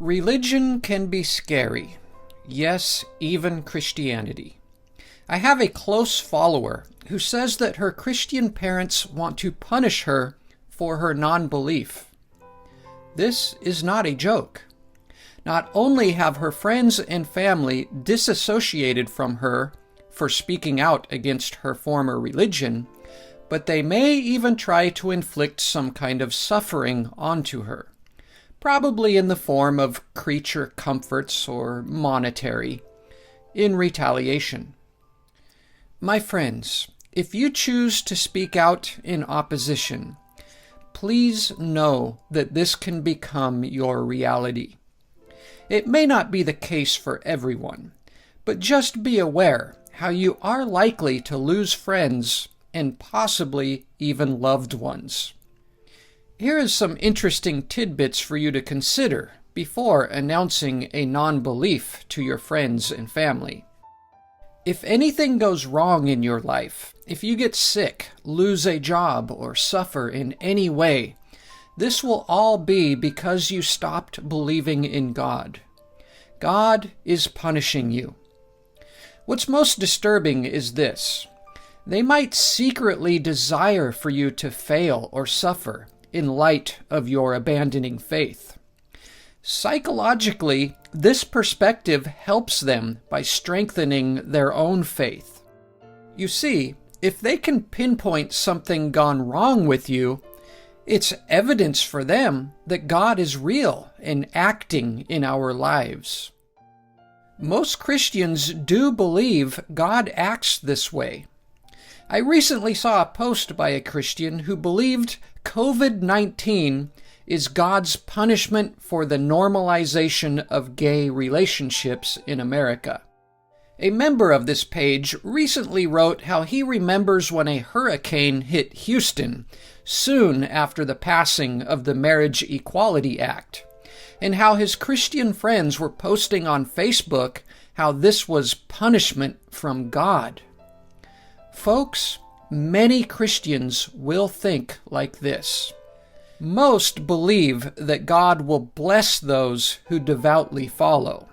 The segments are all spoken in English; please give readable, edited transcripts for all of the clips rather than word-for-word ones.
Religion can be scary. Yes, even Christianity. I have a close follower who says that her Christian parents want to punish her for her non-belief. This is not a joke. Not only have her friends and family disassociated from her for speaking out against her former religion, but they may even try to inflict some kind of suffering onto her, probably in the form of creature comforts or monetary, in retaliation. My friends, if you choose to speak out in opposition, please know that this can become your reality. It may not be the case for everyone, but just be aware how you are likely to lose friends and possibly even loved ones. Here is some interesting tidbits for you to consider before announcing a non-belief to your friends and family. If anything goes wrong in your life, if you get sick, lose a job, or suffer in any way, this will all be because you stopped believing in God. God is punishing you. What's most disturbing is this. They might secretly desire for you to fail or suffer in light of your abandoning faith. Psychologically, this perspective helps them by strengthening their own faith. You see, if they can pinpoint something gone wrong with you, it's evidence for them that God is real and acting in our lives. Most Christians do believe God acts this way. I recently saw a post by a Christian who believed COVID-19 is God's punishment for the normalization of gay relationships in America. A member of this page recently wrote how he remembers when a hurricane hit Houston soon after the passing of the Marriage Equality Act, and how his Christian friends were posting on Facebook how this was punishment from God. Folks, many Christians will think like this. Most believe that God will bless those who devoutly follow.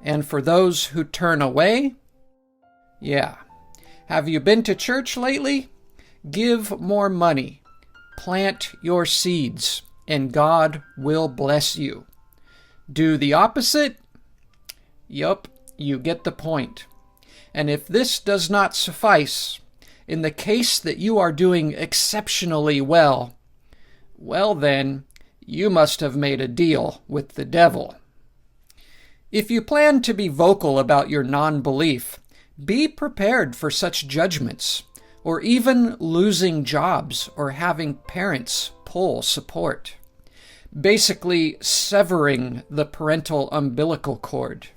And for those who turn away? Yeah. Have you been to church lately? Give more money. Plant your seeds, and God will bless you. Do the opposite? Yup, you get the point. And if this does not suffice, in the case that you are doing exceptionally well then, you must have made a deal with the devil. If you plan to be vocal about your non-belief, be prepared for such judgments, or even losing jobs or having parents pull support. Basically, severing the parental umbilical cord.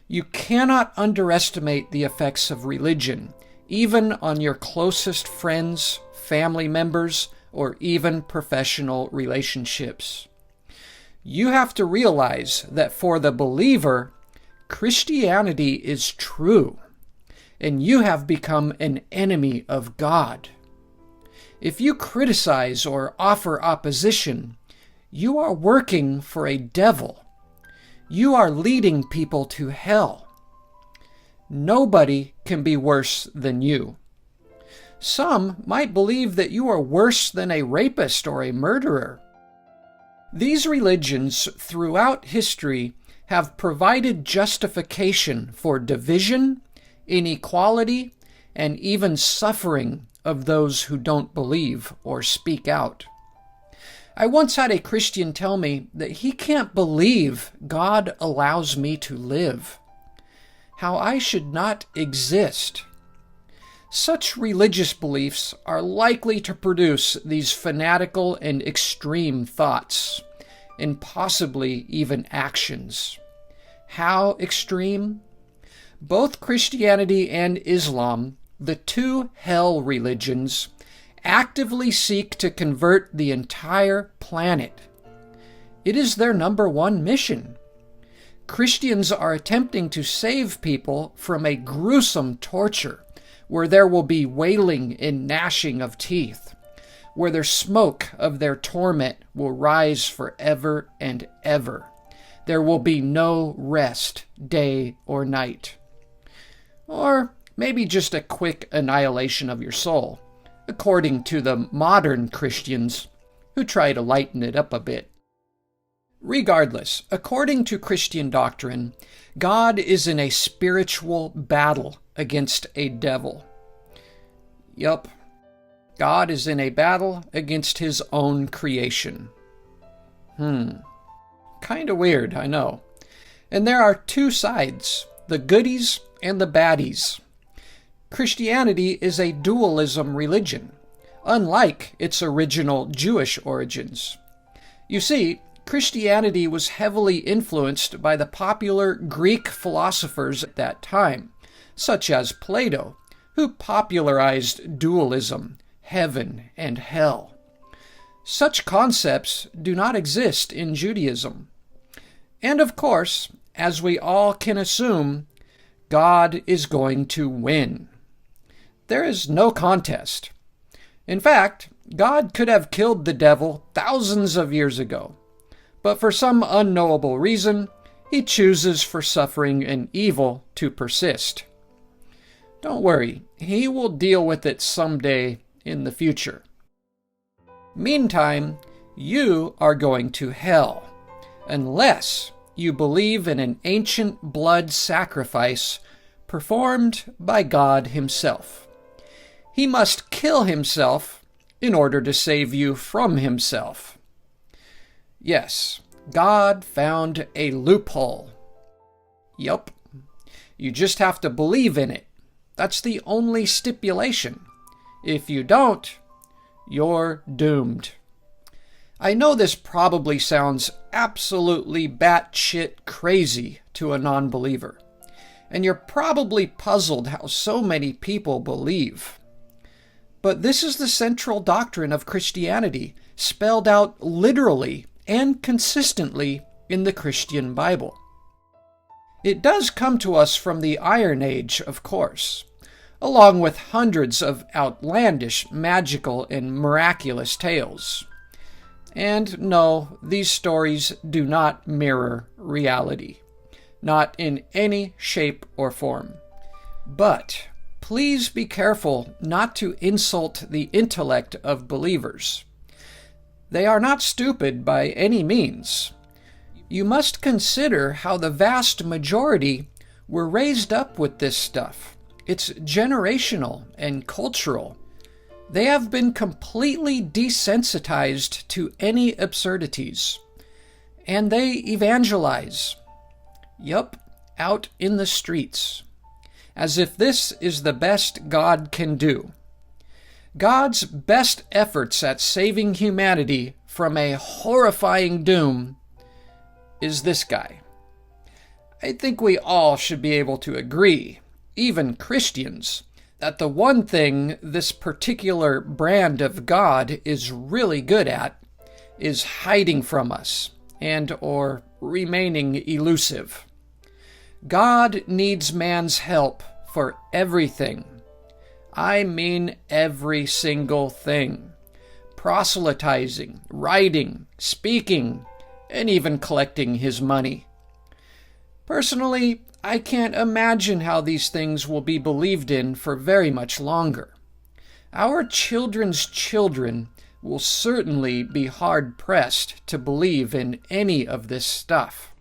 You cannot underestimate the effects of religion, even on your closest friends, family members, or even professional relationships. You have to realize that for the believer, Christianity is true, and you have become an enemy of God. If you criticize or offer opposition, you are working for a devil. You are leading people to hell. Nobody can be worse than you. Some might believe that you are worse than a rapist or a murderer. These religions throughout history have provided justification for division, inequality, and even suffering of those who don't believe or speak out. I once had a Christian tell me that he can't believe God allows me to live, how I should not exist. Such religious beliefs are likely to produce these fanatical and extreme thoughts, and possibly even actions. How extreme? Both Christianity and Islam, the two hell religions, actively seek to convert the entire planet. It is their number one mission. Christians are attempting to save people from a gruesome torture where there will be wailing and gnashing of teeth, where the smoke of their torment will rise forever and ever. There will be no rest, day or night. Or maybe just a quick annihilation of your soul, according to the modern Christians who try to lighten it up a bit. Regardless, according to Christian doctrine, God is in a spiritual battle against a devil. Yup, God is in a battle against his own creation. Kinda weird, I know. And there are two sides, the goodies and the baddies. Christianity is a dualism religion, unlike its original Jewish origins. You see, Christianity was heavily influenced by the popular Greek philosophers at that time, such as Plato, who popularized dualism, heaven and hell. Such concepts do not exist in Judaism. And of course, as we all can assume, God is going to win. There is no contest. In fact, God could have killed the devil thousands of years ago. But for some unknowable reason, he chooses for suffering and evil to persist. Don't worry, he will deal with it someday in the future. Meantime, you are going to hell, unless you believe in an ancient blood sacrifice performed by God himself. He must kill himself in order to save you from himself. Yes, God found a loophole. Yup, you just have to believe in it. That's the only stipulation. If you don't, you're doomed. I know this probably sounds absolutely batshit crazy to a non-believer, and you're probably puzzled how so many people believe. But this is the central doctrine of Christianity, spelled out literally and consistently in the Christian Bible. It does come to us from the Iron Age, of course, along with hundreds of outlandish, magical, and miraculous tales. And no, these stories do not mirror reality, not in any shape or form. But please be careful not to insult the intellect of believers. They are not stupid by any means. You must consider how the vast majority were raised up with this stuff. It's generational and cultural. They have been completely desensitized to any absurdities. And they evangelize. Yup, out in the streets. As if this is the best God can do. God's best efforts at saving humanity from a horrifying doom is this guy. I think we all should be able to agree, even Christians, that the one thing this particular brand of God is really good at is hiding from us and or remaining elusive. God needs man's help for everything. I mean every single thing. Proselytizing, writing, speaking, and even collecting his money. Personally, I can't imagine how these things will be believed in for very much longer. Our children's children will certainly be hard-pressed to believe in any of this stuff.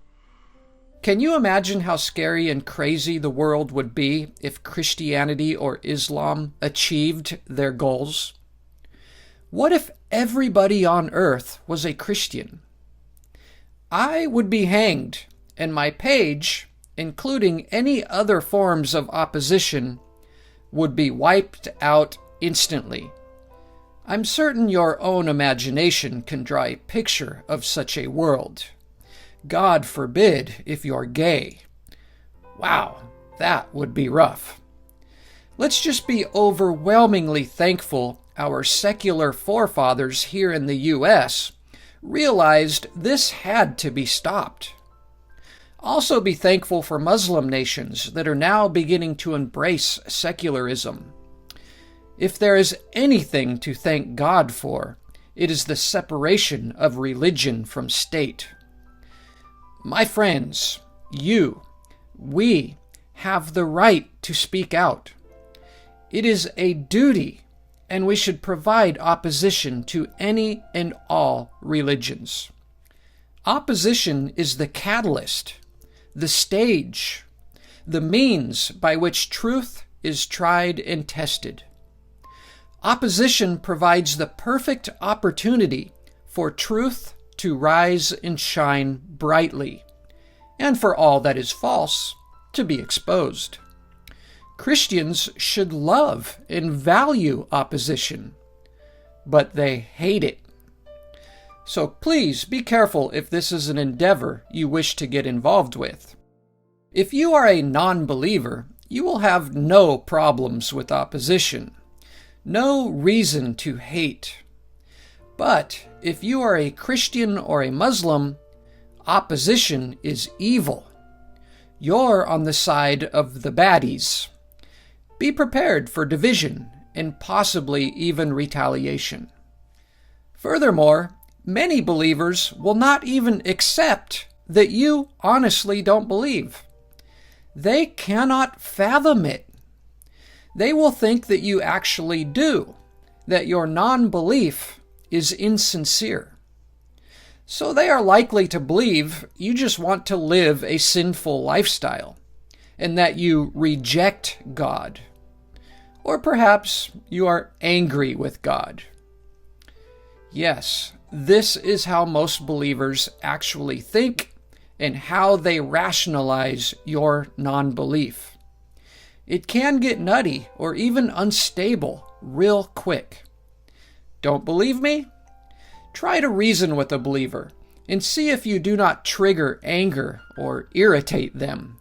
Can you imagine how scary and crazy the world would be if Christianity or Islam achieved their goals? What if everybody on earth was a Christian? I would be hanged, and my page, including any other forms of opposition, would be wiped out instantly. I'm certain your own imagination can draw a picture of such a world. God forbid if you're gay. Wow, that would be rough. Let's just be overwhelmingly thankful our secular forefathers here in the U.S. realized this had to be stopped. Also be thankful for Muslim nations that are now beginning to embrace secularism. If there is anything to thank God for, it is the separation of religion from state. My friends, we have the right to speak out. It is a duty, and we should provide opposition to any and all religions. Opposition is the catalyst, the stage, the means by which truth is tried and tested. Opposition provides the perfect opportunity for truth to rise and shine brightly, and for all that is false to be exposed. Christians should love and value opposition, but they hate it. So please be careful if this is an endeavor you wish to get involved with. If you are a non-believer, you will have no problems with opposition, no reason to hate. But if you are a Christian or a Muslim, opposition is evil. You're on the side of the baddies. Be prepared for division and possibly even retaliation. Furthermore, many believers will not even accept that you honestly don't believe. They cannot fathom it. They will think that you actually do, that your non-belief is insincere. So they are likely to believe you just want to live a sinful lifestyle, and that you reject God. Or perhaps you are angry with God. Yes, this is how most believers actually think and how they rationalize your non-belief. It can get nutty or even unstable real quick. Don't believe me? Try to reason with a believer and see if you do not trigger anger or irritate them.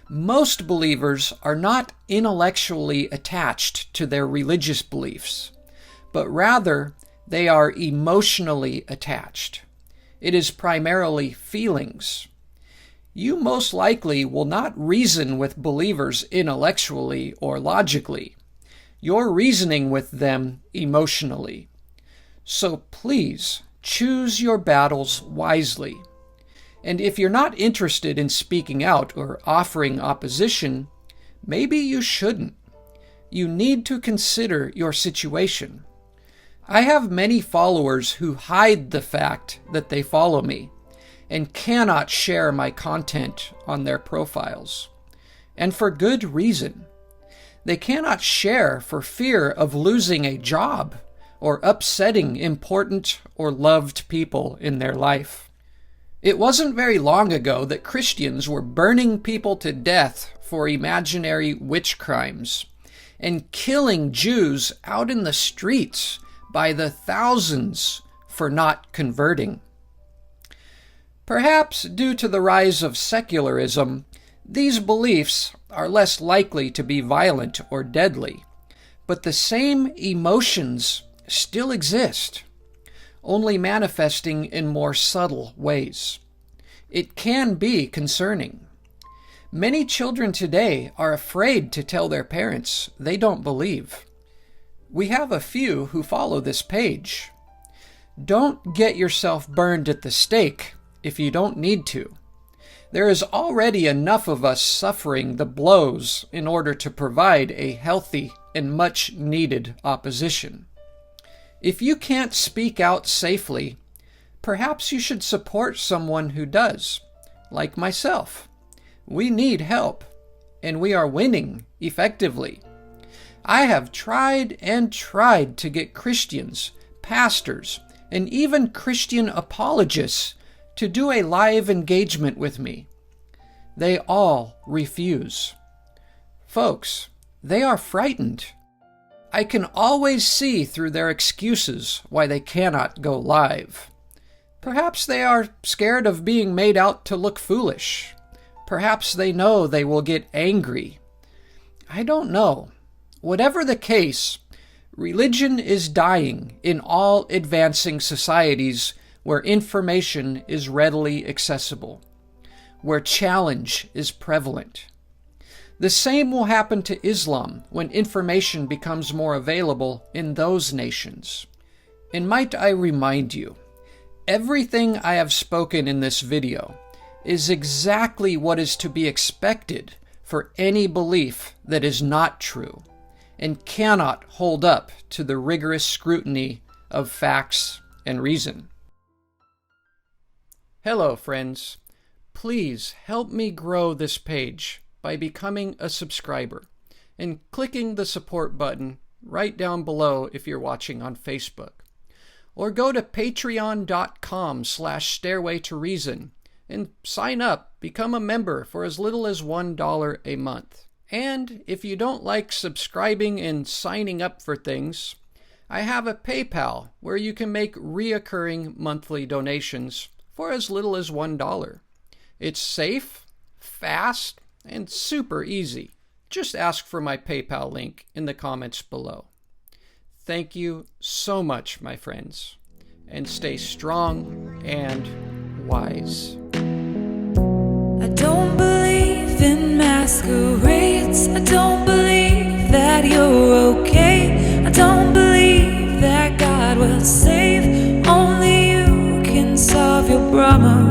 Most believers are not intellectually attached to their religious beliefs, but rather they are emotionally attached. It is primarily feelings. You most likely will not reason with believers intellectually or logically. You're reasoning with them emotionally. So please choose your battles wisely. And if you're not interested in speaking out or offering opposition, maybe you shouldn't. You need to consider your situation. I have many followers who hide the fact that they follow me and cannot share my content on their profiles. And for good reason. They cannot share for fear of losing a job or upsetting important or loved people in their life. It wasn't very long ago that Christians were burning people to death for imaginary witch crimes and killing Jews out in the streets by the thousands for not converting. Perhaps due to the rise of secularism, these beliefs are less likely to be violent or deadly, but the same emotions still exist, only manifesting in more subtle ways. It can be concerning. Many children today are afraid to tell their parents they don't believe. We have a few who follow this page. Don't get yourself burned at the stake if you don't need to. There is already enough of us suffering the blows in order to provide a healthy and much needed opposition. If you can't speak out safely, perhaps you should support someone who does, like myself. We need help, and we are winning effectively. I have tried and tried to get Christians, pastors, and even Christian apologists to do a live engagement with me. They all refuse. Folks, they are frightened. I can always see through their excuses why they cannot go live. Perhaps they are scared of being made out to look foolish. Perhaps they know they will get angry. I don't know. Whatever the case, religion is dying in all advancing societies where information is readily accessible, where challenge is prevalent. The same will happen to Islam when information becomes more available in those nations. And might I remind you, everything I have spoken in this video is exactly what is to be expected for any belief that is not true and cannot hold up to the rigorous scrutiny of facts and reason. Hello, friends. Please help me grow this page by becoming a subscriber and clicking the support button right down below if you're watching on Facebook. Or go to patreon.com/stairway to reason and sign up, become a member for as little as $1 a month. And if you don't like subscribing and signing up for things, I have a PayPal where you can make reoccurring monthly donations for as little as $1. It's safe, fast, and super easy. Just ask for my PayPal link in the comments below. Thank you so much, my friends, and stay strong and wise. I don't believe in masquerades. I don't believe that you're okay. I don't believe that God will save. Only you can solve your problem.